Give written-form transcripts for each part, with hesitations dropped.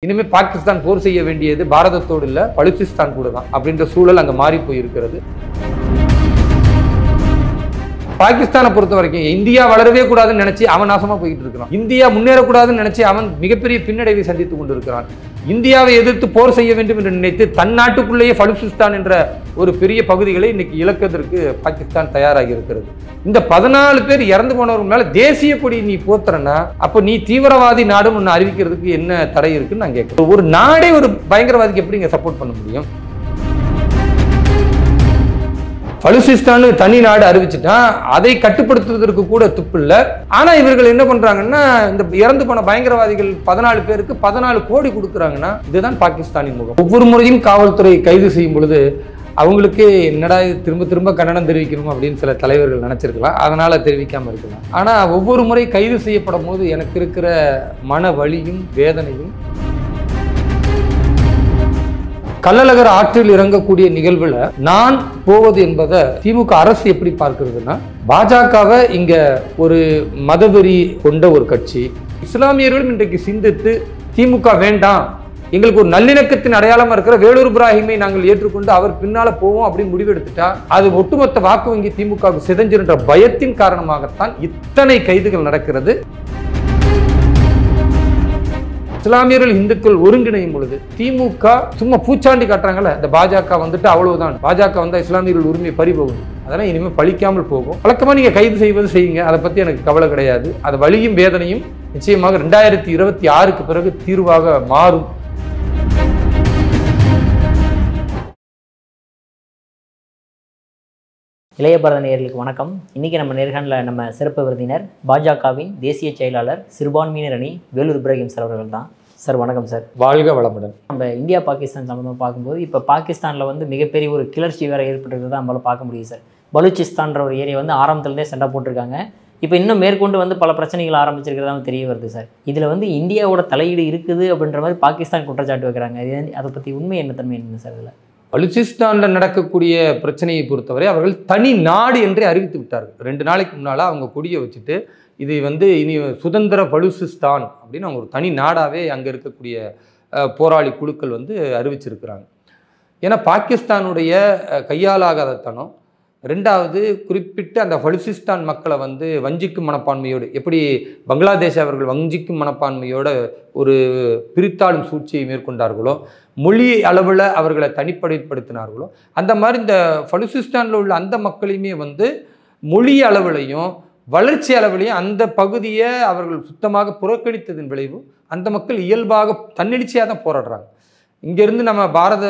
இனிமே பாகிஸ்தான் போர் செய்ய வேண்டியது பாரதத்தோடு இல்ல பலுச்சிஸ்தான் கூட தான் அப்படின்ற சூழல் அங்க மாறி போயிருக்கிறது. பாகிஸ்தானை பொறுத்த வரைக்கும் இந்தியா வளரவே கூடாதுன்னு நினைச்சு அவன் நாசமா போயிட்டு இருக்கிறான். இந்தியா முன்னேறக்கூடாதுன்னு நினைச்சு அவன் மிகப்பெரிய பின்னடைவை சந்தித்துக் கொண்டிருக்கிறான். இந்தியாவை எதிர்த்து போர் செய்ய வேண்டும் என்று நினைத்து தன் நாட்டுக்குள்ளேயே பலுச்சிஸ்தான் என்ற ஒரு பெரிய பகுதிகளை இன்னைக்கு இழக்கிறதுக்கு பாகிஸ்தான் தயாராகி இருக்கிறது. இந்த 14 பேர் இறந்து போனவங்க மேல தேசிய கொடி நீ போத்துறனா அப்ப நீ தீவிரவாதி நாடுன்னு ஒன்று அறிவிக்கிறதுக்கு என்ன தடை இருக்குன்னு நான் கேட்கிறேன். ஒரு நாடே ஒரு பயங்கரவாதிக்கு எப்படி இங்க சப்போர்ட் பண்ண முடியும்? பலுச்சிஸ்தான் தனி நாடு அறிவிச்சுட்டா அதை கட்டுப்படுத்துவதற்கு கூட துப்பு இல்லை. ஆனா இவர்கள் என்ன பண்றாங்கன்னா இந்த இறந்து போன பயங்கரவாதிகள் 14 பேருக்கு 14 கோடி கொடுக்குறாங்கன்னா இதுதான் பாகிஸ்தானின் முகம். ஒவ்வொரு முறையும் காவல்துறை கைது செய்யும் பொழுது அவங்களுக்கு என்னடா திரும்ப திரும்ப கண்டனம் தெரிவிக்கணும் அப்படின்னு சில தலைவர்கள் நினைச்சிருக்கலாம், அதனால தெரிவிக்காம இருக்கலாம். ஆனா ஒவ்வொரு முறை கைது செய்யப்படும் போது எனக்கு இருக்கிற மன வலியும் வேதனையும், கள்ளழகர் ஆற்றில் இறங்கக்கூடிய நிகழ்வுல நான் போவது என்பதை திமுக அரசு எப்படி பார்க்கிறதுனா, பாஜகவை இங்க ஒரு மதவெறி கொண்ட ஒரு கட்சி, இஸ்லாமியர்களும் இன்றைக்கு சிந்தித்து திமுக வேண்டாம், எங்களுக்கு ஒரு நல்லிணக்கத்தின் அடையாளமா இருக்கிற வேலூர் இப்ராஹிமை நாங்கள் ஏற்றுக்கொண்டு அவர் பின்னால போவோம் அப்படின்னு முடிவெடுத்துட்டா அது ஒட்டுமொத்த வாக்கு வங்கி திமுக சிதைஞ்சிருன்ற பயத்தின் காரணமாகத்தான் இத்தனை கைதுகள் நடக்கிறது. இஸ்லாமியர்கள் இந்துக்கள் ஒருங்கிணையும் பொழுது திமுக சும்மா பூச்சாண்டி காட்டுறாங்கல்ல, இந்த பாஜக வந்துட்டு அவ்வளவுதான், பாஜக வந்தா இஸ்லாமியர்கள் உரிமை பறிபோகும், அதெல்லாம் இனிமேல் பழிக்காமல் போகும். வழக்கமா நீங்க கைது செய்வது செய்யுங்க, அதை பத்தி எனக்கு கவலை கிடையாது. அது வலியும் வேதனையும் நிச்சயமாக 2026க்கு பிறகு தீர்வாக மாறும். இளைய பாரத நேயர்களுக்கு வணக்கம். இன்றைக்கி நம்ம நேர்காணலில் நம்ம சிறப்பு விருந்தினர் பாஜகவின் தேசிய செயலாளர் சிறுபான்மையினர் அணி வேலூர் இப்ராஹிம் சார் அவர்கள் தான். சார் வணக்கம் சார். வாழ்க வளமுடன். நம்ம இந்தியா பாகிஸ்தான் சம்மந்தமாக பார்க்கும்போது இப்போ பாகிஸ்தானில் மிகப்பெரிய ஒரு கிளர்ச்சி வேறு ஏற்பட்டுருக்கிறத நம்மளால் பார்க்க முடியும் சார். பலுச்சிஸ்தான்ற ஒரு ஏரியா ஆரம்பத்துலேருந்தே சண்டை போட்டிருக்காங்க. இப்போ இன்னும் மேற்கொண்டு பல பிரச்சனைகள் ஆரம்பிச்சிருக்கிறதா தெரிய வருது சார். இதில் இந்தியாவோட தலையீடு இருக்குது அப்படின்ற மாதிரி பாகிஸ்தான் குற்றச்சாட்டு வைக்கிறாங்க. அதை பற்றி உண்மை என்ன தன்மை என்ன சார்? இதில் பலுச்சிஸ்தானில் நடக்கக்கூடிய பிரச்சனையை பொறுத்தவரை அவர்கள் தனி நாடு என்றே அறிவித்து விட்டார்கள். 2 நாளைக்கு முன்னால் அவங்க கொடியை வச்சுட்டு இது இனி சுதந்திர பலுச்சிஸ்தான் அப்படின்னு அவங்க ஒரு தனி நாடாகவே அங்கே இருக்கக்கூடிய போராளி குழுக்கள் அறிவிச்சிருக்கிறாங்க. ஏன்னா பாகிஸ்தானுடைய கையாலாகாதத்தனம், 2வது குறிப்பிட்ட அந்த பலுச்சிஸ்தான் மக்களை வஞ்சிக்கும் மனப்பான்மையோடு, எப்படி பங்களாதேஷ் அவர்கள் வஞ்சிக்கும் மனப்பான்மையோட ஒரு பிரித்தாளும் சூழ்ச்சியை மேற்கொண்டார்களோ, மொழி அளவில் அவர்களை தனிப்படைப்படுத்தினார்களோ, அந்த மாதிரி இந்த பலுச்சிஸ்தானில் உள்ள அந்த மக்களையுமே மொழி அளவிலையும் வளர்ச்சி அளவிலையும் அந்த பகுதியை அவர்கள் சுத்தமாக புறக்கணித்ததன் விளைவு அந்த மக்கள் இயல்பாக தன்னெழுச்சியாக தான் போராடுறாங்க. இங்கேருந்து நம்ம பாரத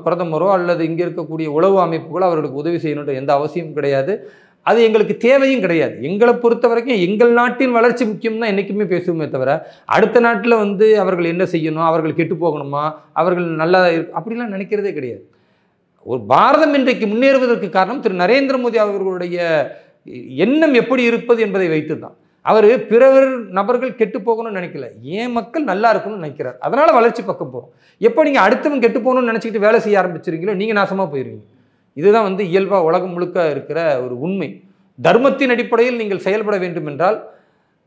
பிரதமரோ அல்லது இங்கே இருக்கக்கூடிய உளவு அமைப்புகளோ அவர்களுக்கு உதவி செய்யணுன்ற எந்த அவசியமும் கிடையாது, அது எங்களுக்கு தேவையும் கிடையாது. எங்களை பொறுத்த வரைக்கும் எங்கள் நாட்டின் வளர்ச்சி முக்கியம் தான் என்றைக்குமே பேசுவோமே தவிர அடுத்த நாட்டில் அவர்கள் என்ன செய்யணும், அவர்கள் கெட்டு போகணுமா, அவர்கள் நல்லா அப்படிலாம் நினைக்கிறதே கிடையாது. ஒரு பாரதம் இன்றைக்கு முன்னேறுவதற்கு காரணம் திரு நரேந்திர மோடி அவர்களுடைய எண்ணம் எப்படி இருப்பது என்பதை வைத்து தான். அவர் பிறர் நபர்கள் கெட்டு போகணும்னு நினைக்கல, ஏன் மக்கள் நல்லா இருக்கணும்னு நினைக்கிறார். அதனால வளர்ச்சி பக்கம் போகிறோம். எப்போ நீங்கள் அடுத்தவங்க கெட்டு போகணும்னு நினச்சிக்கிட்டு வேலை செய்ய ஆரம்பிச்சிருக்கீங்களோ நீங்கள் நாசமாக போயிருவீங்க. இதுதான் இயல்பாக உலகம் முழுக்க இருக்கிற ஒரு உண்மை. தர்மத்தின் அடிப்படையில் நீங்கள் செயல்பட வேண்டும் என்றால்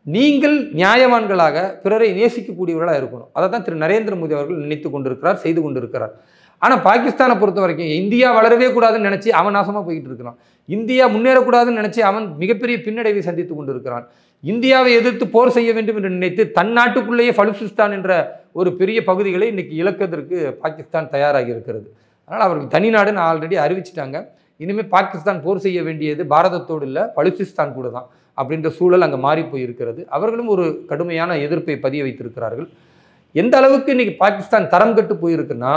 நீங்கள் நியாயவான்களாக பிறரை நேசிக்கக்கூடியவர்களாக இருக்கணும். அதை தான் திரு நரேந்திர மோடி அவர்கள் நினைத்து கொண்டிருக்கிறார், செய்து கொண்டிருக்கிறார். ஆனால் பாகிஸ்தானை பொறுத்த வரைக்கும் இந்தியா வளரவே கூடாதுன்னு நினச்சி அவன் நாசமாக போய்கிட்டு இருக்கிறான். இந்தியா முன்னேறக்கூடாதுன்னு நினச்சி அவன் மிகப்பெரிய பின்னடைவை சந்தித்து கொண்டிருக்கிறான். இந்தியாவை எதிர்த்து போர் செய்ய வேண்டும் என்று நினைத்து தன் நாட்டுக்குள்ளேயே பலுச்சிஸ்தான் என்ற ஒரு பெரிய பகுதிகளை இன்னைக்கு இழக்கிறதுக்கு பாகிஸ்தான் தயாராகி இருக்கிறது. அதனால் அவர்கள் தனி நாடுன்னு ஆல்ரெடி அறிவிச்சிட்டாங்க. இனிமேல் பாகிஸ்தான் போர் செய்ய வேண்டியது பாரதத்தோடு இல்லை பலுச்சிஸ்தான் கூட தான் அப்படின்ற சூழல் அங்கே மாறி போயிருக்கிறது. அவர்களும் ஒரு கடுமையான எதிர்ப்பை பதிய வைத்திருக்கிறார்கள். எந்த அளவுக்கு இன்னைக்கு பாகிஸ்தான் தரம் கட்டு போயிருக்குன்னா,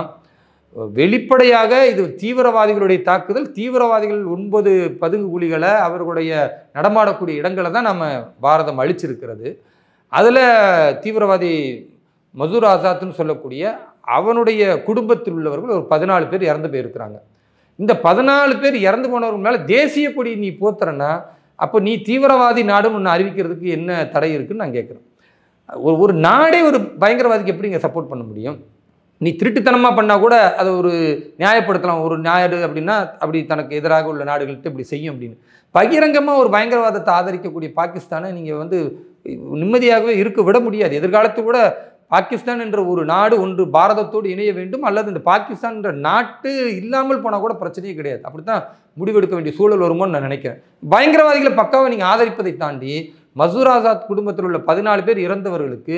வெளிப்படையாக இது தீவிரவாதிகளுடைய தாக்குதல், தீவிரவாதிகள் 9 பதுங்கு குழிகளை அவர்களுடைய நடமாடக்கூடிய இடங்களை தான் நம்ம பாரதம் அழிச்சிருக்கிறது. அதில் தீவிரவாதி மசூர் ஆசாத்னு சொல்லக்கூடிய அவனுடைய குடும்பத்தில் உள்ளவர்கள் ஒரு 14 பேர் இறந்து போயிருக்கிறாங்க. இந்த 14 பேர் இறந்து போனவர்கள் மேலே தேசிய கொடி நீ போத்துறனா அப்போ நீ தீவிரவாதி நாடுன்னு ஒன்று அறிவிக்கிறதுக்கு என்ன தடை இருக்குன்னு நான் கேட்குறேன். ஒரு நாடே ஒரு பயங்கரவாதிக்கு எப்படி இங்கே சப்போர்ட் பண்ண முடியும்? நீ திருட்டுத்தனமாக பண்ணால் கூட அதை ஒரு நியாயப்படுத்தலாம். ஒரு நாடு அப்படின்னா அப்படி தனக்கு எதிராக உள்ள நாடுகள்கிட்ட இப்படி செய்யும் அப்படின்னு. பகிரங்கமாக ஒரு பயங்கரவாதத்தை ஆதரிக்கக்கூடிய பாகிஸ்தானை நீங்கள் நிம்மதியாகவே இருக்க விட முடியாது. எதிர்காலத்தில் கூட பாகிஸ்தான் என்ற ஒரு நாடு ஒன்று பாரதத்தோடு இணைய வேண்டும், அல்லது இந்த பாகிஸ்தான் என்ற நாட்டு இல்லாமல் போனால் கூட பிரச்சனையே கிடையாது. அப்படித்தான் முடிவெடுக்க வேண்டிய சூழல் வருமோன்னு நான் நினைக்கிறேன். பயங்கரவாதிகளை பக்காவை நீங்கள் ஆதரிப்பதை தாண்டி மசூர் ஆசாத் குடும்பத்தில் உள்ள 14 பேர் இறந்தவர்களுக்கு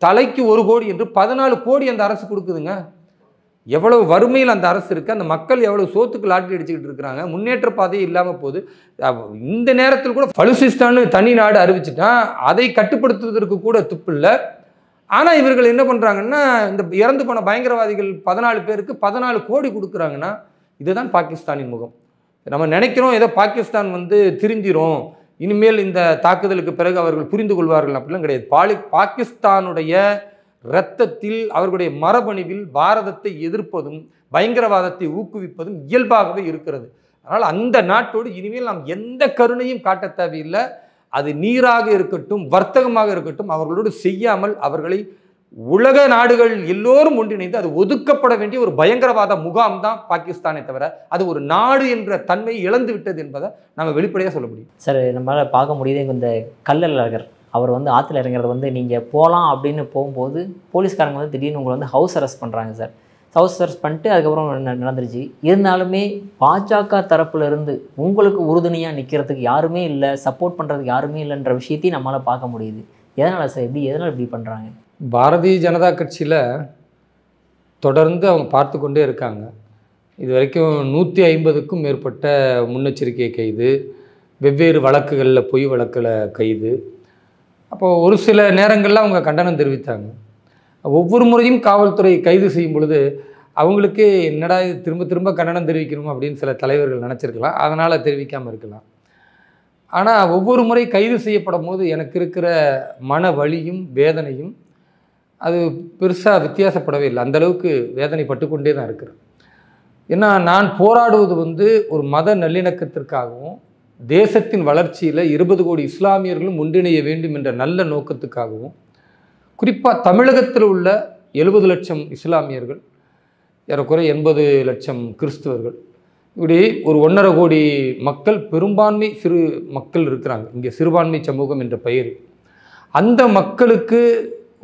தலைக்கு 1 கோடி என்று 14 கோடி அந்த அரசு கொடுக்குதுங்க. எவ்வளவு வறுமையில் அந்த அரசு இருக்குது, அந்த மக்கள் எவ்வளவு சோத்துக்கு லாட்டரி அடிச்சுக்கிட்டு இருக்கிறாங்க, முன்னேற்ற பாதையே இல்லாமல் போகுது. இந்த நேரத்தில் கூட பலுசிஸ்தான் தனி நாடு அறிவிச்சுட்டா அதை கட்டுப்படுத்துவதற்கு கூட துப்பு இல்லை. ஆனால் இவர்கள் என்ன பண்ணுறாங்கன்னா, இந்த இறந்து போன பயங்கரவாதிகள் 14 பேருக்கு 14 கோடி கொடுக்குறாங்கன்னா, இதுதான் பாகிஸ்தானின் முகம். நம்ம நினைக்கிறோம் ஏதோ பாகிஸ்தான் திருந்திரும், இனிமேல் இந்த தாக்குதலுக்கு பிறகு அவர்கள் புரிந்து கொள்வார்கள், அப்படிலாம் கிடையாது. பாகிஸ்தானுடைய இரத்தத்தில், அவர்களுடைய மரபணுவில் பாரதத்தை எதிர்ப்பதும் பயங்கரவாதத்தை ஊக்குவிப்பதும் இயல்பாகவே இருக்கிறது. அதனால் அந்த நாட்டோடு இனிமேல் நாம் எந்த கருணையும் காட்ட தேவையில்லை. அது நீராக இருக்கட்டும், வர்த்தகமாக இருக்கட்டும், அவர்களோடு செய்யாமல் அவர்களை உலக நாடுகள் எல்லோரும் ஒன்றிணைந்து அது ஒதுக்கப்பட வேண்டிய ஒரு பயங்கரவாத முகாம் தான் பாகிஸ்தானை தவிர அது ஒரு நாடு என்ற தன்மை இழந்து விட்டது என்பதை நம்ம வெளிப்படையாக சொல்ல முடியும். சார், நம்மளால் பார்க்க முடியுது இந்த கள்ளழகர் அவர் ஆற்றுல இறங்குறது நீங்கள் போகலாம் அப்படின்னு போகும்போது போலீஸ்காரங்க திடீர்னு உங்களை ஹவுஸ் அரெஸ்ட் பண்ணுறாங்க சார். ஹவுஸ் அரெஸ்ட் பண்ணிட்டு அதுக்கப்புறம் நடந்துருச்சு. இருந்தாலுமே பாஜக தரப்புலேருந்து உங்களுக்கு உறுதுணையாக நிற்கிறதுக்கு யாருமே இல்லை, சப்போர்ட் பண்ணுறதுக்கு யாருமே இல்லைன்ற விஷயத்தையும் நம்மளால் பார்க்க முடியுது. எதனால் சார், எதனால் இப்படி பண்ணுறாங்க? பாரதிய ஜனதா கட்சியில் தொடர்ந்து அவங்க பார்த்து கொண்டே இருக்காங்க. இது வரைக்கும் 150க்கும் மேற்பட்ட முன்னெச்சரிக்கை கைது, வெவ்வேறு வழக்குகளில் பொய் வழக்கில் கைது. அப்போது ஒரு சில நேரங்களில் அவங்க கண்டனம் தெரிவித்தாங்க. ஒவ்வொரு முறையும் காவல்துறை கைது செய்யும் பொழுது அவங்களுக்கு என்னடா இது திரும்ப திரும்ப கண்டனம் தெரிவிக்கணும் அப்படின்னு சில தலைவர்கள் நினச்சிருக்கலாம், அதனால் தெரிவிக்காமல் இருக்கலாம். ஆனால் ஒவ்வொரு முறை கைது செய்யப்படும் போது எனக்கு இருக்கிற மன வலியும் வேதனையும் அது பெருசாக வித்தியாசப்படவே இல்லை. அந்தளவுக்கு வேதனைப்பட்டு கொண்டே தான் இருக்கிறேன். ஏன்னா நான் போராடுவது ஒரு மத நல்லிணக்கத்திற்காகவும் தேசத்தின் வளர்ச்சியில் 20 கோடி இஸ்லாமியர்களும் ஒன்றிணைய வேண்டும் என்ற நல்ல நோக்கத்துக்காகவும், குறிப்பாக தமிழகத்தில் உள்ள 70 லட்சம் இஸ்லாமியர்கள், ஏறக்குறைய 80 லட்சம் கிறிஸ்துவர்கள், இப்படி ஒரு 1.5 கோடி மக்கள், பெரும்பான்மை சிறு மக்கள் இருக்கிறாங்க இங்கே, சிறுபான்மை சமூகம் என்ற பெயர். அந்த மக்களுக்கு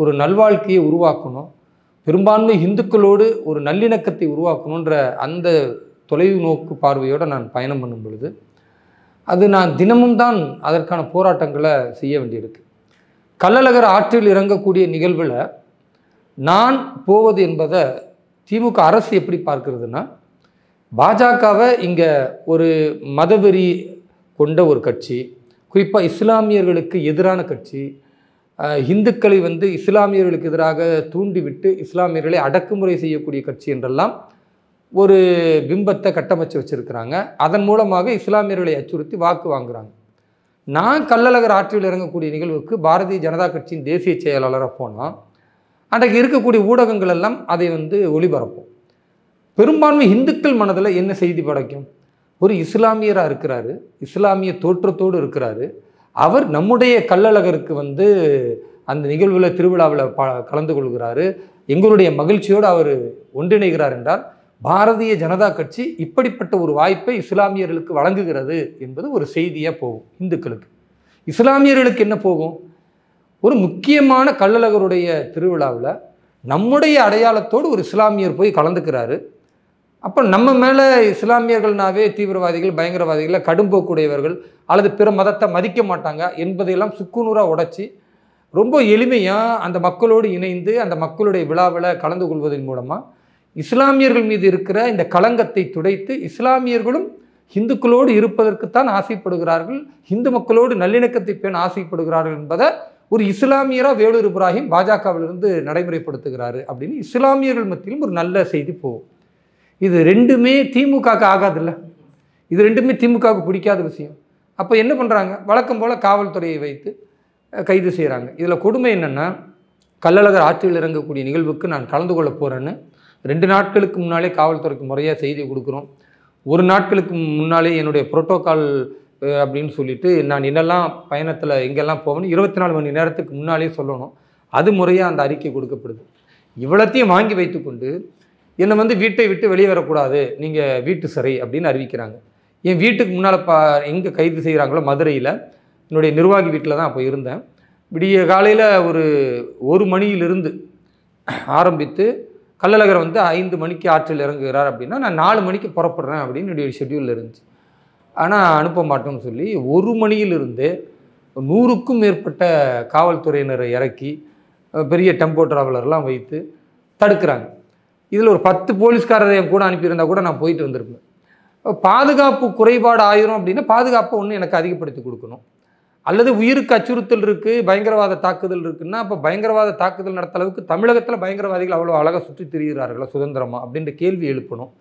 ஒரு நல்வாழ்க்கையை உருவாக்கணும், பெரும்பான்மை இந்துக்களோடு ஒரு நல்லிணக்கத்தை உருவாக்கணுன்ற அந்த தொலைவு நோக்கு பார்வையோடு நான் பயணம் பண்ணும் பொழுது அது நான் தினமும் தான் அதற்கான போராட்டங்களை செய்ய வேண்டியிருக்கு. கள்ளழகர் ஆற்றில் இறங்கக்கூடிய நிகழ்வில் நான் போவது என்பதை திமுக அரசு எப்படி பார்க்கிறதுனா, பாஜகவை இங்கே ஒரு மதவெறி கொண்ட ஒரு கட்சி, குறிப்பாக இஸ்லாமியர்களுக்கு எதிரான கட்சி, இந்துக்களை இஸ்லாமியர்களுக்கு எதிராக தூண்டிவிட்டு இஸ்லாமியர்களை அடக்குமுறை செய்யக்கூடிய கட்சி என்றெல்லாம் ஒரு பிம்பத்தை கட்டமைச்சு வச்சுருக்கிறாங்க. அதன் மூலமாக இஸ்லாமியர்களை அச்சுறுத்தி வாக்கு வாங்குகிறாங்க. நான் கள்ளழகர் ஆற்றில் இறங்கக்கூடிய நிகழ்வுக்கு பாரதிய ஜனதா கட்சியின் தேசிய செயலாளராக போனால் அன்றைக்கு இருக்கக்கூடிய ஊடகங்கள் எல்லாம் அதை ஒளிபரப்போம். பெரும்பான்மை இந்துக்கள் மனதில் என்ன செய்தி படைக்கும்? ஒரு இஸ்லாமியராக இருக்கிறாரு, இஸ்லாமிய தோற்றத்தோடு இருக்கிறாரு, அவர் நம்முடைய கள்ளழகருக்கு அந்த நிகழ்வில் திருவிழாவில் கலந்து கொள்கிறாரு, எங்களுடைய மகிழ்ச்சியோடு அவர் ஒன்றிணைகிறார் என்றால் பாரதிய ஜனதா கட்சி இப்படிப்பட்ட ஒரு வாய்ப்பை இஸ்லாமியர்களுக்கு வழங்குகிறது என்பது ஒரு செய்தியாக போகும். இந்துக்களுக்கு, இஸ்லாமியர்களுக்கு என்ன போகும்? ஒரு முக்கியமான கள்ளழகருடைய திருவிழாவில் நம்முடைய அடையாளத்தோடு ஒரு இஸ்லாமியர் போய் கலந்துக்கிறாரு. அப்போ நம்ம மேலே இஸ்லாமியர்கள்னாவே தீவிரவாதிகள், பயங்கரவாதிகளை, கடும்போக்குடையவர்கள் அல்லது பிற மதத்தை மதிக்க மாட்டாங்க என்பதையெல்லாம் சுக்குநூறாக உடைச்சி ரொம்ப எளிமையாக அந்த மக்களோடு இணைந்து அந்த மக்களுடைய விழாவில் கலந்து கொள்வதன் மூலமாக இஸ்லாமியர்கள் மீது இருக்கிற இந்த களங்கத்தை துடைத்து இஸ்லாமியர்களும் இந்துக்களோடு இருப்பதற்குத்தான் ஆசைப்படுகிறார்கள், இந்து மக்களோடு நல்லிணக்கத்தை பேண ஆசைப்படுகிறார்கள் என்பதை ஒரு இஸ்லாமியராக வேலூர் இப்ராஹிம் பாஜகவிலிருந்து நடைமுறைப்படுத்துகிறாரு அப்படின்னு இஸ்லாமியர்கள் மத்தியிலும் ஒரு நல்ல செய்தி போகும். இது ரெண்டுமே திமுகவுக்கு ஆகாதில்ல, இது ரெண்டுமே திமுகவுக்கு பிடிக்காத விஷயம். அப்போ என்ன பண்ணுறாங்க? வழக்கம் போல் காவல்துறையை வைத்து கைது செய்கிறாங்க. இதில் கொடுமை என்னென்னா, கள்ளழகர் ஆற்றில் இறங்கக்கூடிய நிகழ்வுக்கு நான் கலந்து கொள்ள போகிறேன்னு 2 நாட்களுக்கு முன்னாலே காவல்துறைக்கு முறையாக செய்தி கொடுக்குறோம். 1 நாட்களுக்கு முன்னாலே என்னுடைய புரோட்டோக்கால் அப்படின்னு சொல்லிட்டு நான் என்னெல்லாம் பயணத்தில் எங்கெல்லாம் போவேன்னு 24 மணி நேரத்துக்கு முன்னாலே சொல்லணும். அது முறையாக அந்த அறிக்கை கொடுக்கப்படுது. இவ்வளத்தையும் வாங்கி வைத்துக்கொண்டு என்னை வீட்டை விட்டு வெளியே வரக்கூடாது, நீங்கள் வீட்டு சிறை அப்படின்னு அறிவிக்கிறாங்க. என் வீட்டுக்கு முன்னால் எங்கே கைது செய்கிறாங்களோ மதுரையில் என்னுடைய நிர்வாகி வீட்டில் தான் அப்போ இருந்தேன். விடிய காலையில் ஒரு 1 மணியிலிருந்து ஆரம்பித்து கள்ளழகர் வந்து 5 மணிக்கு ஆற்றில் இறங்குகிறார் அப்படின்னா நான் 4 மணிக்கு புறப்படுறேன் அப்படின்னு என்னுடைய ஷெட்யூலில் இருந்துச்சு. ஆனால் அனுப்ப மாட்டோம்னு சொல்லி 1 மணியிலிருந்து 100க்கும் மேற்பட்ட காவல்துறையினரை இறக்கி பெரிய டெம்போ டிராவலர்லாம் வைத்து தடுக்கிறாங்க. இதில் ஒரு 10 போலீஸ்காரரை என் கூட அனுப்பியிருந்தால் கூட நான் போயிட்டு வந்திருப்பேன். பாதுகாப்பு குறைபாடு ஆயிரும் அப்படின்னா பாதுகாப்பை ஒன்று எனக்கு அதிகப்படுத்தி கொடுக்கணும். அல்லது உயிருக்கு அச்சுறுத்தல் இருக்குது, பயங்கரவாத தாக்குதல் இருக்குன்னா அப்போ பயங்கரவாத தாக்குதல் நடத்த அளவுக்கு தமிழகத்தில் பயங்கரவாதிகள் அவ்வளோ அழகாக சுற்றி திரிகிறார்களா சுதந்திரமா அப்படின்ற கேள்வி எழுப்பணும்.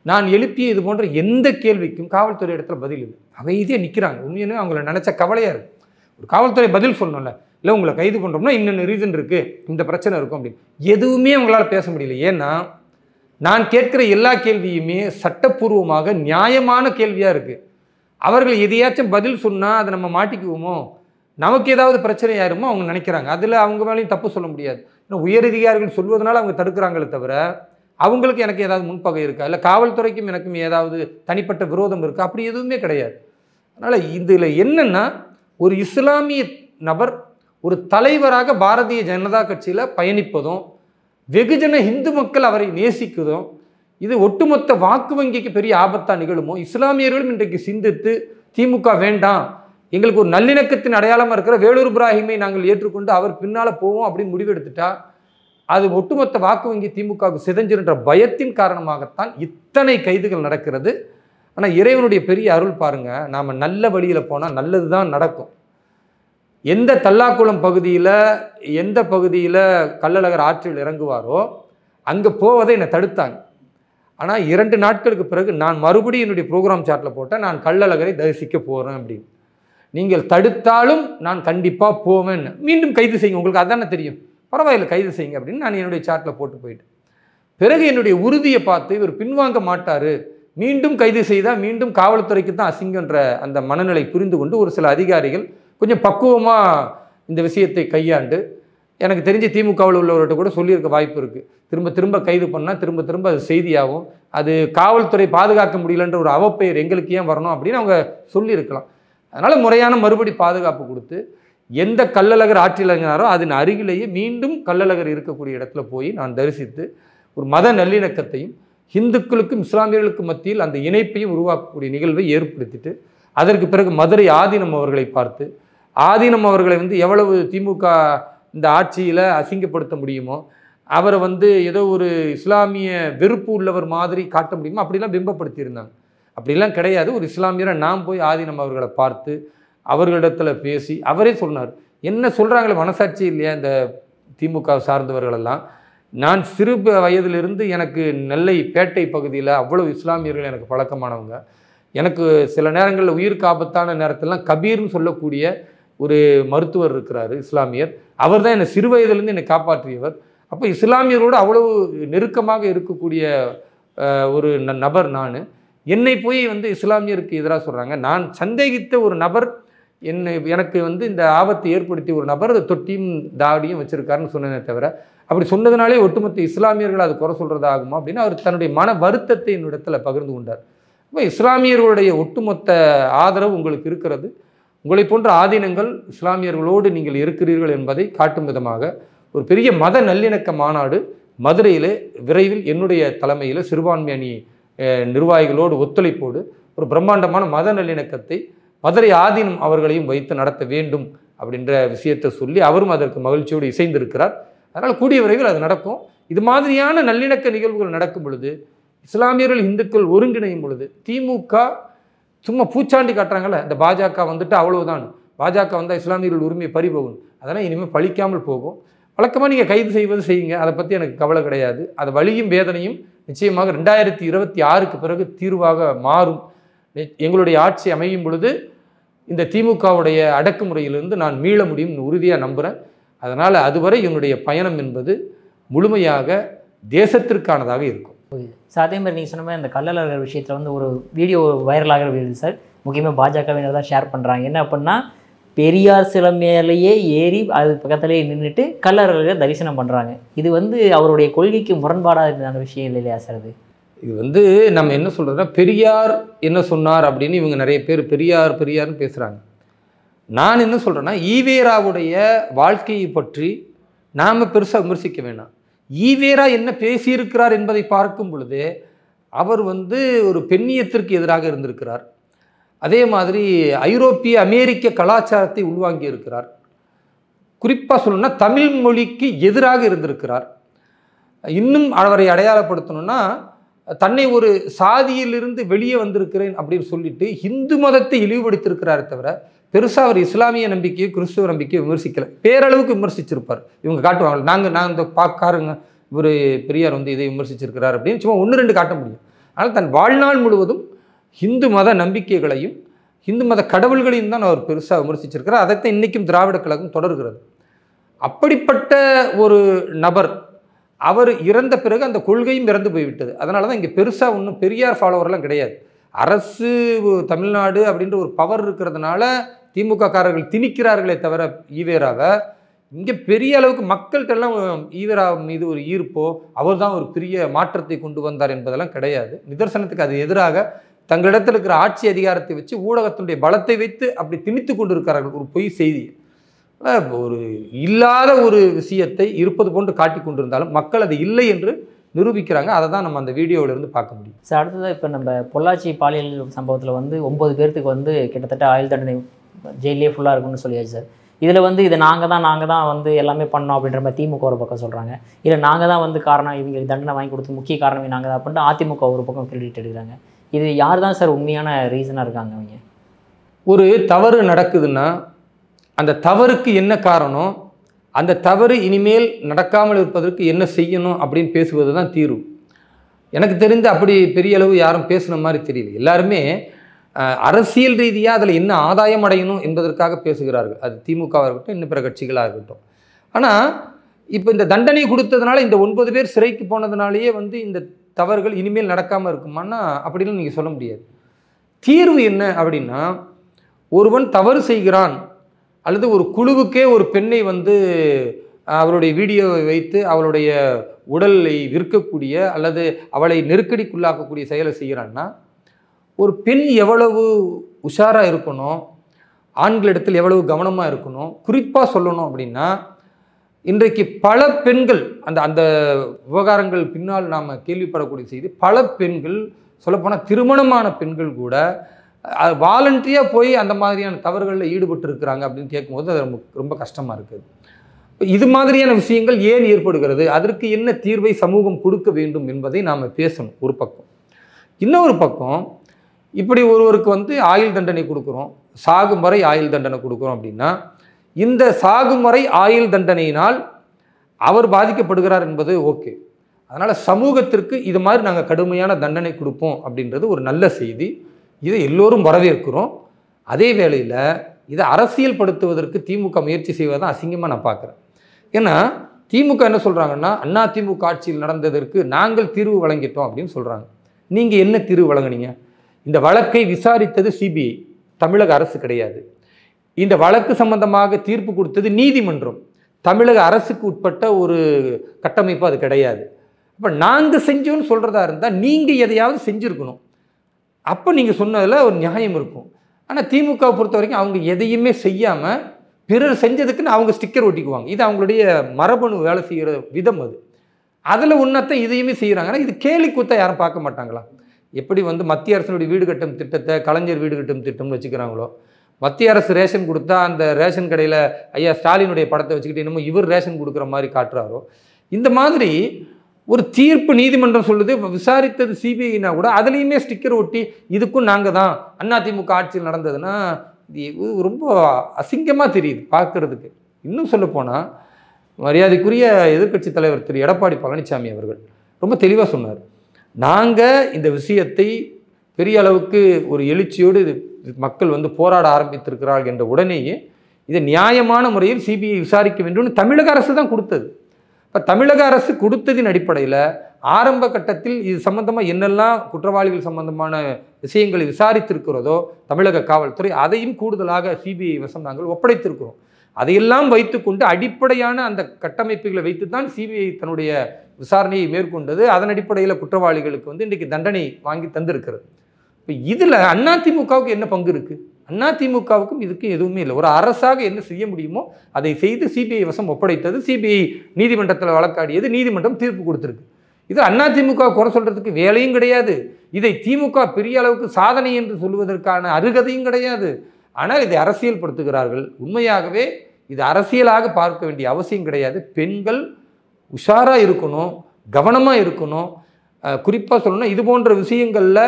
நான் எழுப்பிய இது போன்ற எந்த கேள்விக்கும் காவல்துறை இடத்துல பதில் இல்லை. அமைதியாக நிற்கிறாங்க. உண்மையிலே அவங்கள நினச்ச கவலையாக இருக்குது. ஒரு காவல்துறை பதில் சொல்லணும்ல, இல்லை உங்களை கைது பண்ணுறோம்னா இன்னொன்று ரீசன் இருக்குது, இந்த பிரச்சனை இருக்கும் அப்படின்னு. எதுவுமே அவங்களால பேச முடியல. ஏன்னா நான் கேட்குற எல்லா கேள்வியுமே சட்டப்பூர்வமாக நியாயமான கேள்வியாக இருக்குது. அவர்கள் எதையாச்சும் பதில் சொன்னால் அதை நம்ம மாட்டிக்குவோமோ, நமக்கு ஏதாவது பிரச்சனை ஆயிருமோ அவங்க நினைக்கிறாங்க. அதில் அவங்க மேலேயும் தப்பு சொல்ல முடியாது. ஏன்னா உயரதிகாரிகள் சொல்வதனால அவங்க தடுக்கிறாங்களே தவிர அவங்களுக்கு எனக்கு ஏதாவது முன்பகை இருக்கா, இல்லை காவல்துறைக்கும் எனக்கும் ஏதாவது தனிப்பட்ட விரோதம் இருக்கா, அப்படி எதுவுமே கிடையாது. அதனால் இதில் என்னென்னா ஒரு இஸ்லாமிய நபர் ஒரு தலைவராக பாரதிய ஜனதா கட்சியில் பயணிப்பதும் வெகுஜன இந்து மக்கள் அவரை நேசிக்குதும் இது ஒட்டுமொத்த வாக்கு வங்கிக்கு பெரிய ஆபத்தாக நிகழுமோ. இஸ்லாமியர்களும் இன்றைக்கு சிந்தித்து திமுக வேண்டாம், எங்களுக்கு ஒரு நல்லிணக்கத்தின் அடையாளமாக இருக்கிற வேலூர் இப்ராஹிமை நாங்கள் ஏற்றுக்கொண்டு அவர் பின்னால் போவோம் அப்படின்னு முடிவெடுத்துட்டா அது ஒட்டுமொத்த வாக்கு வங்கி திமுகவுக்கு சிதைஞ்சிருன்ற பயத்தின் காரணமாகத்தான் இத்தனை கைதுகள் நடக்கிறது. ஆனால் இறைவனுடைய பெரிய அருள் பாருங்கள், நாம் நல்ல வழியில் போனால் நல்லது தான் நடக்கும். எந்த தல்லாக்குளம் பகுதியில் எந்த பகுதியில் கள்ளழகர் ஆற்றில் இறங்குவாரோ அங்கே போவதை என்னை தடுத்தாங்க. ஆனால் 2 நாட்களுக்கு பிறகு நான் மறுபடியும் என்னுடைய ப்ரோக்ராம் சாட்டில் போட்டேன், நான் கள்ளழகரை தரிசிக்க போகிறேன் அப்படின்னு. நீங்கள் தடுத்தாலும் நான் கண்டிப்பாக போவேன், மீண்டும் கைது செய்யுங்க, உங்களுக்கு அதானே தெரியும், பரவாயில்லை கைது செய்யுங்க அப்படின்னு நான் என்னுடைய சாட்டில் போட்டு போயிட்டேன். பிறகு என்னுடைய உறுதியை பார்த்து இவர் பின்வாங்க மாட்டார், மீண்டும் கைது செய்தால் மீண்டும் காவல்துறைக்கு தான் அசிங்கன்ற அந்த மனநிலை புரிந்து கொண்டு ஒரு சில அதிகாரிகள் கொஞ்சம் பக்குவமாக இந்த விஷயத்தை கையாண்டு, எனக்கு தெரிஞ்சு திமுகவில் உள்ளவர்கிட்ட கூட சொல்லியிருக்க வாய்ப்பு இருக்குது, திரும்ப திரும்ப கைது பண்ணால் திரும்ப திரும்ப அது செய்தியாகும், அது காவல்துறை பாதுகாக்க முடியலன்ற ஒரு அவப்பெயர் எங்களுக்கு ஏன் வரணும் அப்படின்னு அவங்க சொல்லியிருக்கலாம். அதனால் முறையான மறுபடி பாதுகாப்பு கொடுத்து எந்த கள்ளழகர் ஆற்றில் இறங்கினாரோ அதன் அருகிலேயே மீண்டும் கள்ளழகர் இருக்கக்கூடிய இடத்துல போய் நான் தரிசித்து ஒரு மத நல்லிணக்கத்தையும் இந்துக்களுக்கும் இஸ்லாமியர்களுக்கும் மத்தியில் அந்த இணைப்பையும் உருவாக்கக்கூடிய நிகழ்வை ஏற்படுத்திட்டு அதற்கு பிறகு மதுரை ஆதீனம் அவர்களை பார்த்து, ஆதீனம் அவர்களை வந்து எவ்வளவு திமுக இந்த ஆட்சியில் அசிங்கப்படுத்த முடியுமோ, அவரை வந்து ஏதோ ஒரு இஸ்லாமிய வெறுப்பு உள்ளவர் மாதிரி காட்ட முடியுமோ அப்படிலாம் பிம்பப்படுத்தியிருந்தாங்க. அப்படிலாம் கிடையாது. ஒரு இஸ்லாமியரை நான் போய் ஆதீனம் அவர்களை பார்த்து அவர்களிடத்தில் பேசி அவரே சொன்னார், என்ன சொல்கிறாங்களே மனசாட்சி இல்லையா இந்த திமுக சார்ந்தவர்களெல்லாம், நான் சிறு வயதிலிருந்து எனக்கு நெல்லை பேட்டை பகுதியில் அவ்வளோ இஸ்லாமியர்கள் எனக்கு பழக்கமானவங்க, எனக்கு சில நேரங்களில் உயிருக்கு ஆபத்தான நேரத்திலாம் கபீர்னு சொல்லக்கூடிய ஒரு மருத்துவர் இருக்கிறார் இஸ்லாமியர், அவர் தான் என்னை சிறு வயதிலிருந்து என்னை காப்பாற்றியவர். அப்போ இஸ்லாமியரோடு அவ்வளவு நெருக்கமாக இருக்கக்கூடிய ஒரு நபர் நான், என்னை போய் வந்து இஸ்லாமியருக்கு எதிராக சொல்கிறாங்க. நான் சந்தேகித்த ஒரு நபர் எனக்கு வந்து இந்த ஆபத்தை ஏற்படுத்திய ஒரு நபர் தொட்டியும் தாடியும் வச்சுருக்காருன்னு சொன்னதே தவிர அப்படி சொன்னதுனாலே ஒட்டுமொத்த இஸ்லாமியர்கள் அது குறை சொல்கிறதாகுமா அப்படின்னு அவர் தன்னுடைய மன வருத்தத்தை என்னிடத்தில் பகிர்ந்து கொண்டார். இப்போ இஸ்லாமியர்களுடைய ஒட்டுமொத்த ஆதரவு உங்களுக்கு இருக்கிறது, உங்களை போன்ற ஆதீனங்கள் இஸ்லாமியர்களோடு நீங்கள் இருக்கிறீர்கள் என்பதை காட்டும் விதமாக ஒரு பெரிய மத நல்லிணக்க மாநாடு மதுரையில் விரைவில் என்னுடைய தலைமையில் சிறுபான்மை அணி நிர்வாகிகளோடு ஒத்துழைப்போடு ஒரு பிரம்மாண்டமான மத நல்லிணக்கத்தை மதுரை ஆதீனம் அவர்களையும் வைத்து நடத்த வேண்டும் அப்படின்ற விஷயத்தை சொல்லி அவரும் அதற்கு மகிழ்ச்சியோடு இசைந்திருக்கிறார். அதனால் கூடிய விரைவில் அது நடக்கும். இது மாதிரியான நல்லிணக்க நிகழ்வுகள் நடக்கும் பொழுது, இஸ்லாமியர்கள் இந்துக்கள் ஒருங்கிணையும் பொழுது, திமுக சும்மா பூச்சாண்டி காட்டுறாங்கல்ல, இந்த பாஜக வந்துட்டு அவ்வளவுதான், பாஜக வந்தால் இஸ்லாமியர்கள் உரிமை பறிபோகும், அதெல்லாம் இனிமேல் பழிக்காமல் போகும். வழக்கமாக நீங்கள் கைது செய்வது செய்யுங்க, அதை பற்றி எனக்கு கவலை கிடையாது. அது வலியும் வேதனையும் நிச்சயமாக 2026க்கு பிறகு தீர்வாக மாறும். எங்களுடைய ஆட்சி அமையும் பொழுது இந்த திமுகவுடைய அடக்குமுறையிலிருந்து நான் மீள முடியும்னு உறுதியாக நம்புகிறேன். அதனால் அதுவரை என்னுடைய பயணம் என்பது முழுமையாக தேசத்திற்கானதாக இருக்கும். சார், அதே மாதிரி நீங்கள் சொன்ன மாதிரி அந்த கள்ளழகர் விஷயத்தில் வந்து ஒரு வீடியோ வைரலாக வருது சார், முக்கியமாக பாஜகவினர் தான் ஷேர் பண்ணுறாங்க. என்ன அப்படின்னா, பெரியார் சிலை மேலேயே ஏறி அது பக்கத்துலேயே நின்றுட்டு கள்ளழகரை தரிசனம் பண்ணுறாங்க. இது வந்து அவருடைய கொள்கைக்கு முரண்பாடான விஷயம் இல்லையா சார்? இது வந்து நம்ம என்ன சொல்கிறதுனா, பெரியார் என்ன சொன்னார் அப்படின்னு இவங்க நிறைய பேர் பெரியார் பெரியார்னு பேசுகிறாங்க. நான் என்ன சொல்கிறேன்னா, ஈவேராவுடைய வாழ்க்கையை பற்றி நாம் பெருசாக விமர்சிக்க வேண்டாம். ஈவேரா என்ன பேசியிருக்கிறார் என்பதை பார்க்கும் பொழுது அவர் வந்து ஒரு பெண்ணியத்திற்கு எதிராக இருந்திருக்கிறார். அதே மாதிரி ஐரோப்பிய அமெரிக்க கலாச்சாரத்தை உள்வாங்கி இருக்கிறார். குறிப்பாக சொல்லணும்னா தமிழ் மொழிக்கு எதிராக இருந்திருக்கிறார். இன்னும் அவரை அடையாளப்படுத்தணும்னா தன்னை ஒரு சாதியிலிருந்து வெளியே வந்திருக்கிறேன் அப்படின்னு சொல்லிட்டு இந்து மதத்தை இழிவுபடுத்தியிருக்கிறாரே தவிர பெருசாக அவர் இஸ்லாமிய நம்பிக்கையை கிறிஸ்துவ நம்பிக்கையை விமர்சிக்கலை. பேரளவுக்கு விமர்சிச்சிருப்பார். இவங்க காட்டுவாங்க, நான் இந்த பார்க்காருங்க இவர் பெரியார் வந்து இதை விமர்சிச்சிருக்கிறார் அப்படின்னு சும்மா 1-2 காட்ட முடியும். ஆனால் தன் வாழ்நாள் முழுவதும் இந்து மத நம்பிக்கைகளையும் இந்து மத கடவுள்களையும் தான் அவர் பெருசாக விமர்சிச்சிருக்கிறார். அதைத்தான் இன்றைக்கும் திராவிட கழகம் தொடர்கிறது. அப்படிப்பட்ட ஒரு நபர் அவர் இறந்த பிறகு அந்த கொள்கையும் இறந்து போய்விட்டது. அதனால தான் இங்கே பெருசாக ஒன்றும் பெரியார் ஃபாலோவர்லாம் கிடையாது. அரசு தமிழ்நாடு அப்படின்ற ஒரு பவர் இருக்கிறதுனால திமுக காரர்கள் திணிக்கிறார்களே தவிர ஈவேராவை இங்கே பெரிய அளவுக்கு மக்கள்கிட்டெல்லாம் ஈவேரா மீது ஒரு ஈர்ப்போ அவர் தான் ஒரு பெரிய மாற்றத்தை கொண்டு வந்தார் என்பதெல்லாம் கிடையாது. நிதர்சனத்துக்கு அது எதிராக தங்களிடத்தில் இருக்கிற ஆட்சி அதிகாரத்தை வச்சு ஊடகத்தினுடைய பலத்தை வைத்து அப்படி திணித்து கொண்டு இருக்கிறார்கள் ஒரு பொய் செய்தி. ஒரு இல்லாத ஒரு விஷயத்தை இருப்பது போன்று காட்டி கொண்டிருந்தாலும் மக்கள் அது இல்லை என்று நிரூபிக்கிறாங்க. அதை தான் நம்ம அந்த வீடியோவிலிருந்து பார்க்க முடியும். சார், அடுத்தது இப்போ நம்ம பொள்ளாச்சி பாலியல் சம்பவத்தில் வந்து 9 பேர்த்துக்கு வந்து கிட்டத்தட்ட ஆயுள் தண்டனை ஜெயிலே ஃபுல்லாக இருக்குன்னு சொல்லியாச்சு சார். இதில் வந்து இது நாங்கள் தான் வந்து எல்லாமே பண்ணோம் அப்படின்ற மாதிரி திமுக ஒரு பக்கம் சொல்கிறாங்க. இல்லை நாங்கள் தான் வந்து காரணம், இவங்களுக்கு தண்டனை வாங்கி கொடுத்து முக்கிய காரணமே நாங்கள் தான் அப்படின்ட்டு அதிமுக ஒரு பக்கம் கிரெடிட் எடுக்கிறாங்க. இது யார் தான் சார் உண்மையான ரீசனாக இருக்காங்க? அவங்க ஒரு தவறு நடக்குதுன்னா அந்த தவறுக்கு என்ன காரணம், அந்த தவறு இனிமேல் நடக்காமல் இருப்பதற்கு என்ன செய்யணும் அப்படின்னு பேசுவது தான் தீர்வு. எனக்கு தெரிந்து அப்படி பெரிய அளவு யாரும் பேசுன மாதிரி தெரியல. எல்லாருமே அரசியல் ரீதியாக அதில் என்ன ஆதாயம் அடையணும் என்பதற்காக பேசுகிறார்கள். அது திமுகவாக இருக்கட்டும், இன்னும் பிற கட்சிகளாக இருக்கட்டும். ஆனால் இப்போ இந்த தண்டனை கொடுத்ததுனால இந்த 9 பேர் சிறைக்கு போனதுனாலேயே வந்து இந்த தவறுகள் இனிமேல் நடக்காமல் இருக்குமான்னா அப்படிலாம் நீங்கள் சொல்ல முடியாது. தீர்வு என்ன அப்படின்னா, ஒருவன் தவறு செய்கிறான் அல்லது ஒரு குழுவுக்கே ஒரு பெண்ணை வந்து அவளுடைய வீடியோவை வைத்து அவளுடைய உடலை விற்கக்கூடிய அல்லது அவளை நெருக்கடிக்குள்ளாக்கக்கூடிய செயலை செய்கிறான்னா, ஒரு பெண் எவ்வளவு உஷாராக இருக்கணும், ஆண்களிடத்தில் எவ்வளவு கவனமாக இருக்கணும். குறிப்பாக சொல்லணும் அப்படின்னா, இன்றைக்கு பல பெண்கள் அந்த அந்த விவகாரங்கள் பின்னால் நாம் கேள்விப்படக்கூடிய செய்தி, பல பெண்கள் சொல்லப்போனால் திருமணமான பெண்கள் கூட வாலண்டரியாக போய் அந்த மாதிரியான தவறுகளில் ஈடுபட்டு இருக்கிறாங்க அப்படின்னு கேட்கும்போது அது ரொம்ப கஷ்டமாக இருக்குது. இது மாதிரியான விஷயங்கள் ஏன் ஏற்படுகிறது, அதற்கு என்ன தீர்வை சமூகம் கொடுக்க வேண்டும் என்பதை நாம் பேசணும் ஒரு பக்கம். இன்னொரு பக்கம், இப்படி ஒருவருக்கு வந்து ஆயுள் தண்டனை கொடுக்குறோம், சாகும் வரை ஆயுள் தண்டனை கொடுக்குறோம் அப்படின்னா, இந்த சாகும் வரை ஆயுள் தண்டனையினால் அவர் பாதிக்கப்படுகிறார் என்பது ஓகே. அதனால் சமூகத்திற்கு இது மாதிரி நாங்கள் கடுமையான தண்டனை கொடுப்போம் அப்படின்றது ஒரு நல்ல செய்தி. இதை எல்லோரும் வரவேற்கிறோம். அதே வேளையில் இதை அரசியல் படுத்துவதற்கு திமுக முயற்சி செய்வதான் அசிங்கமாக நான் பார்க்குறேன். ஏன்னா திமுக என்ன சொல்கிறாங்கன்னா, அண்ணா திமுக ஆட்சியில் நடந்ததற்கு நாங்கள் தீர்வு வழங்கிட்டோம் அப்படின்னு சொல்கிறாங்க. நீங்கள் என்ன தீர்வு வழங்கினீங்க? இந்த வழக்கை விசாரித்தது சிபிஐ, தமிழக அரசு கிடையாது. இந்த வழக்கு சம்பந்தமாக தீர்ப்பு கொடுத்தது நீதிமன்றம், தமிழக அரசுக்கு உட்பட்ட ஒரு கட்டமைப்பு அது கிடையாது. அப்போ நாங்கள் செஞ்சோன்னு சொல்கிறதா இருந்தால் நீங்கள் எதையாவது செஞ்சுருக்கணும். அப்போ நீங்கள் சொன்னதில் ஒரு நியாயம் இருக்கும். ஆனால் திமுகவை பொறுத்த வரைக்கும் அவங்க எதையுமே செய்யாமல் பிறர் செஞ்சதுக்குன்னு அவங்க ஸ்டிக்கர் ஒட்டிக்குவாங்க. இது அவங்களுடைய மரபணு வேலை செய்கிற விதம். அதில் ஒன்றத்தை இதையுமே செய்கிறாங்கன்னா இது கேலி கூத்தா யாரும் பார்க்க மாட்டாங்களா? எப்படி வந்து மத்திய அரசினுடைய வீடு கட்டும் திட்டத்தை கலைஞர் வீடு கட்டும் திட்டம்னு வச்சுக்கிறாங்களோ, மத்திய அரசு ரேஷன் கொடுத்தா அந்த ரேஷன் கடையில் ஐயா ஸ்டாலினுடைய படத்தை வச்சுக்கிட்டு என்னமோ இவர் ரேஷன் கொடுக்குற மாதிரி காட்டுறாரோ, இந்த மாதிரி ஒரு தீர்ப்பு நீதிமன்றம் சொல்லுது, விசாரித்தது சிபிஐனா கூட அதுலேயுமே ஸ்டிக்கர் ஒட்டி இதுக்கும் நாங்கள் தான் அதிமுக ஆட்சியில் நடந்ததுன்னா இது ரொம்ப அசிங்கமாக தெரியுது பார்க்குறதுக்கு. இன்னும் சொல்லப்போனால் மரியாதைக்குரிய எதிர்க்கட்சி தலைவர் திரு எடப்பாடி பழனிசாமி அவர்கள் ரொம்ப தெளிவாக சொன்னார், நாங்கள் இந்த விஷயத்தை பெரிய அளவுக்கு ஒரு எழுச்சியோடு மக்கள் வந்து போராட ஆரம்பித்திருக்கிறார்கள் என்ற உடனேயே இதை நியாயமான முறையில் சிபிஐ விசாரிக்க வேண்டும்னு தமிழக அரசு தான் கொடுத்தது. இப்போ தமிழக அரசு கொடுத்ததின் அடிப்படையில் ஆரம்ப கட்டத்தில் இது சம்பந்தமாக என்னெல்லாம் குற்றவாளிகள் சம்பந்தமான விஷயங்களை விசாரித்திருக்கிறதோ தமிழக காவல்துறை, அதையும் கூடுதலாக சிபிஐ வசம் நாங்கள் ஒப்படைத்திருக்கிறோம். அதையெல்லாம் வைத்துக்கொண்டு அடிப்படையான அந்த கட்டமைப்புகளை வைத்து தான் சிபிஐ தன்னுடைய விசாரணையை மேற்கொண்டது. அதன் அடிப்படையில் குற்றவாளிகளுக்கு வந்து இன்றைக்கு தண்டனை வாங்கி தந்திருக்கிறது. இப்போ இதில் அதிமுகவுக்கு என்ன பங்கு இருக்குது? அதிமுகவுக்கும் இதுக்கும் எதுவுமே இல்லை. ஒரு அரசாக என்ன செய்ய முடியுமோ அதை செய்து சிபிஐ வசம் ஒப்படைத்தது, சிபிஐ நீதிமன்றத்தில் வழக்காடியது, நீதிமன்றம் தீர்ப்பு கொடுத்துருக்கு. இது அதிமுக குறை சொல்றதுக்கு வேலையும் கிடையாது. இதை திமுக பெரிய அளவுக்கு சாதனை என்று சொல்வதற்கான அருகதையும் கிடையாது. ஆனால் இதை அரசியல்படுத்துகிறார்கள். உண்மையாகவே இது அரசியலாக பார்க்க வேண்டிய அவசியம் கிடையாது. பெண்கள் உஷாராக இருக்கணும், கவனமாக இருக்கணும். குறிப்பாக சொல்லணும்னா இது போன்ற விஷயங்களில்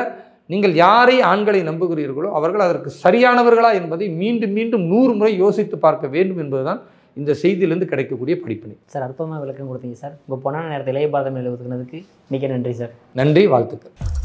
நீங்கள் யாரை ஆண்களை நம்புகிறீர்களோ அவர்கள் அதற்கு சரியானவர்களா என்பதை மீண்டும் மீண்டும் 100 முறை யோசித்து பார்க்க வேண்டும் என்பதுதான் இந்த செய்தியிலிருந்து கிடைக்கக்கூடிய படிப்பினை. சார் அற்புதமாக விளக்கம் கொடுத்தீங்க சார். உங்கள் பொன்னான நேரத்தை இளைய பாரதம் எழுதுனதுக்கு மிக நன்றி சார். நன்றி, வாழ்த்துக்கள்.